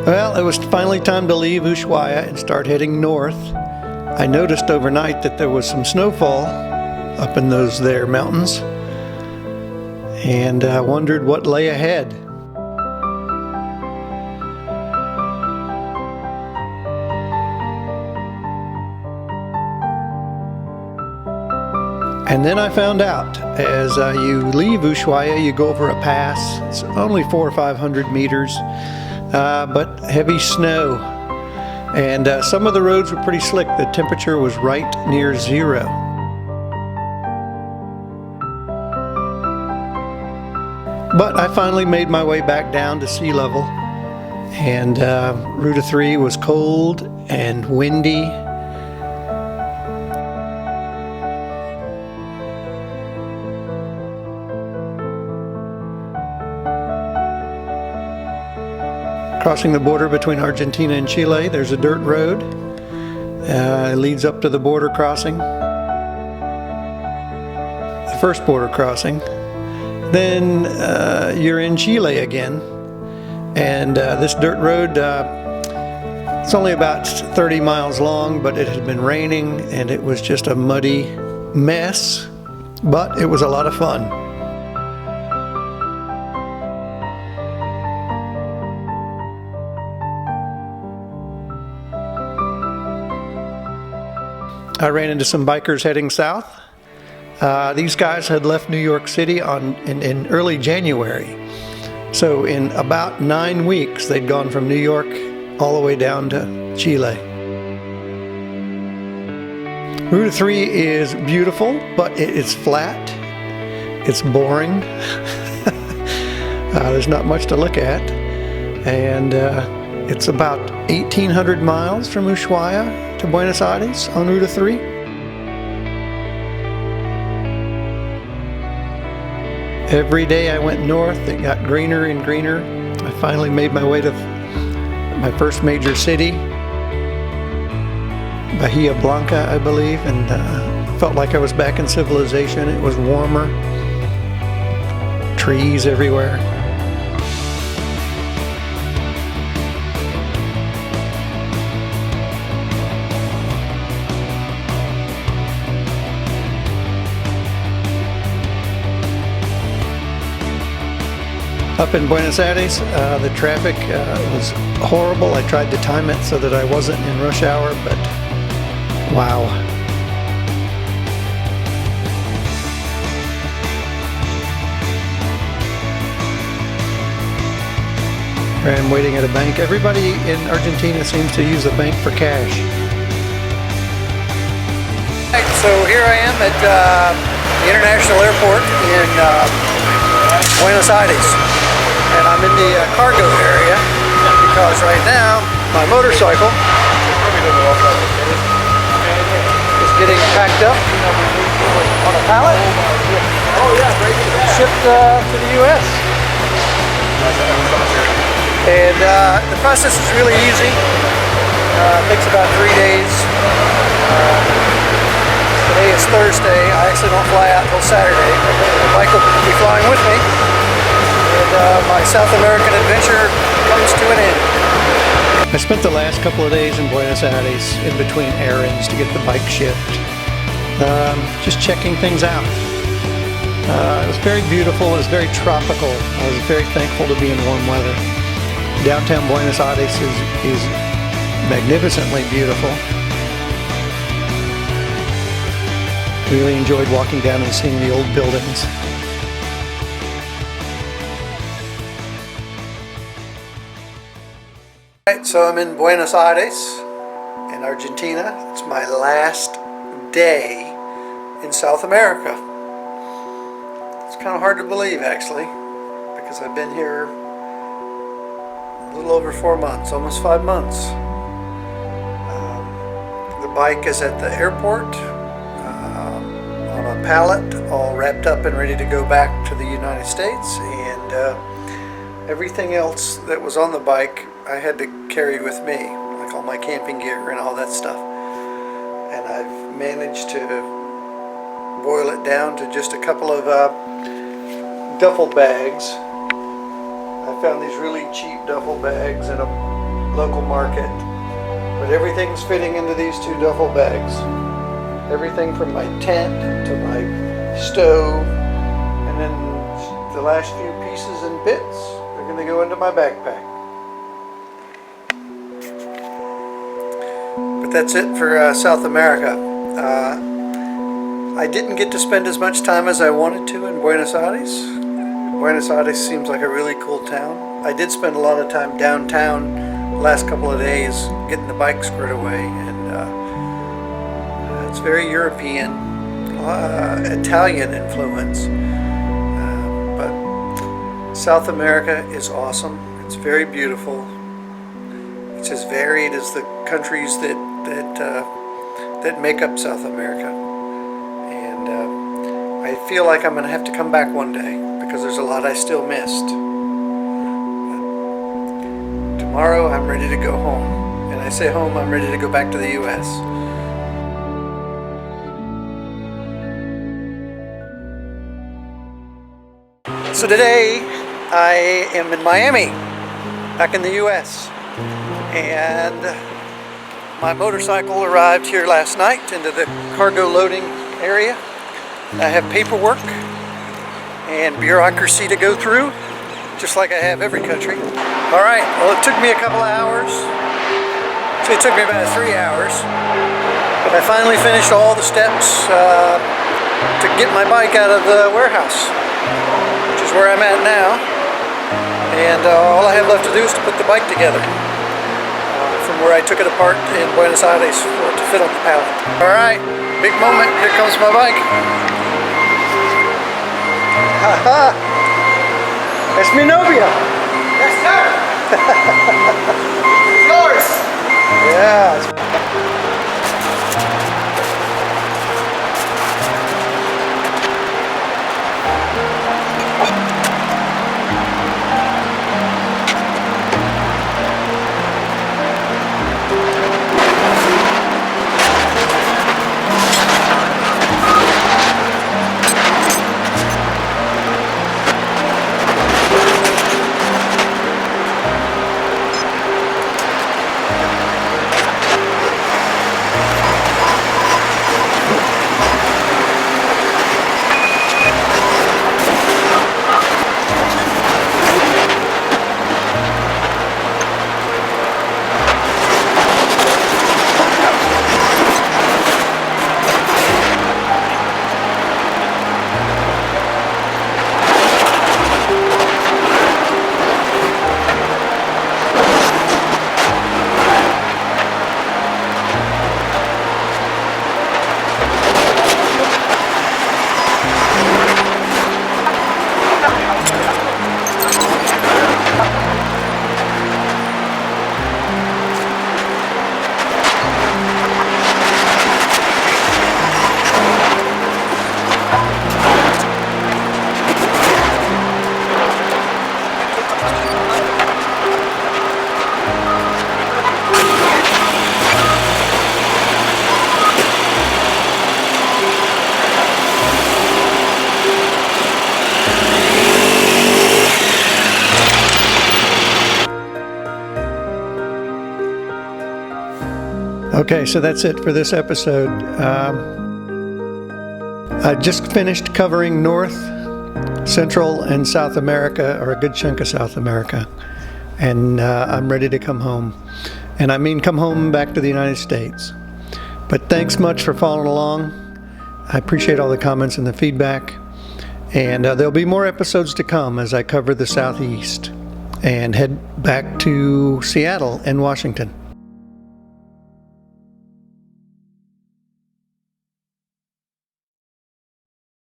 Well, it was finally time to leave Ushuaia and start heading north. I noticed overnight that there was some snowfall up in those there mountains, and I wondered what lay ahead. And then I found out, as you leave Ushuaia, you go over a pass. It's only 400 or 500 meters, but heavy snow. And some of the roads were pretty slick. The temperature was right near zero. But I finally made my way back down to sea level. And Ruta 3 was cold and windy. Crossing the border between Argentina and Chile, there's a dirt road. It leads up to the border crossing. The first border crossing. Then you're in Chile again. And this dirt road, it's only about 30 miles long, but it had been raining and it was just a muddy mess. But it was a lot of fun. I ran into some bikers heading south. These guys had left New York City in early January. So in about 9 weeks, they'd gone from New York all the way down to Chile. Ruta 3 is beautiful, but it is flat. It's boring. There's not much to look at. And it's about 1,800 miles from Ushuaia to Buenos Aires on Ruta 3. Every day I went north, it got greener and greener. I finally made my way to my first major city, Bahia Blanca, I believe, and felt like I was back in civilization. It was warmer, trees everywhere. Up in Buenos Aires, the traffic was horrible. I tried to time it so that I wasn't in rush hour, but wow. I'm waiting at a bank. Everybody in Argentina seems to use the bank for cash. So here I am at the International Airport in Buenos Aires. And I'm in the cargo area because right now my motorcycle is getting packed up on a pallet, shipped to the U.S. And the process is really easy. It takes about 3 days. Today is Thursday. I actually don't fly out until Saturday. The bike will be flying with me. And my South American adventure comes to an end. I spent the last couple of days in Buenos Aires in between errands to get the bike shipped. Just checking things out. It was very beautiful. It was very tropical. I was very thankful to be in warm weather. Downtown Buenos Aires is magnificently beautiful. Really enjoyed walking down and seeing the old buildings. Alright, so I'm in Buenos Aires in Argentina. It's my last day in South America. It's kind of hard to believe actually, because I've been here a little over 4 months, almost 5 months. The bike is at the airport on a pallet, all wrapped up and ready to go back to the United States, and everything else that was on the bike I had to carry with me, like all my camping gear and all that stuff. And I've managed to boil it down to just a couple of duffel bags. I found these really cheap duffel bags in a local market. But everything's fitting into these 2 duffel bags. Everything from my tent to my stove, and then the last few pieces and bits are going to go into my backpack. But that's it for South America. I didn't get to spend as much time as I wanted to in Buenos Aires. Buenos Aires seems like a really cool town. I did spend a lot of time downtown the last couple of days getting the bike squared away, and it's very European, Italian influence. But South America is awesome. It's very beautiful. It's as varied as the countries that make up South America. And I feel like I'm going to have to come back one day because there's a lot I still missed. But tomorrow I'm ready to go home. And I say home, I'm ready to go back to the U.S. So today I am in Miami, back in the U.S. And my motorcycle arrived here last night into the cargo loading area. I have paperwork and bureaucracy to go through, just like I have every country. All right, well, it took me a couple of hours. Actually, it took me about 3 hours. But I finally finished all the steps to get my bike out of the warehouse, which is where I'm at now. And all I have left to do is to put the bike together from where I took it apart in Buenos Aires for it to fit on the pallet. All right, big moment. Here comes my bike. Ha-ha! Es mi novia. Yes, sir. It's yours. Yeah. Okay, so that's it for this episode. I just finished covering North, Central, and South America, or a good chunk of South America, and I'm ready to come home. And I mean come home back to the United States. But thanks much for following along. I appreciate all the comments and the feedback. And there'll be more episodes to come as I cover the Southeast and head back to Seattle and Washington.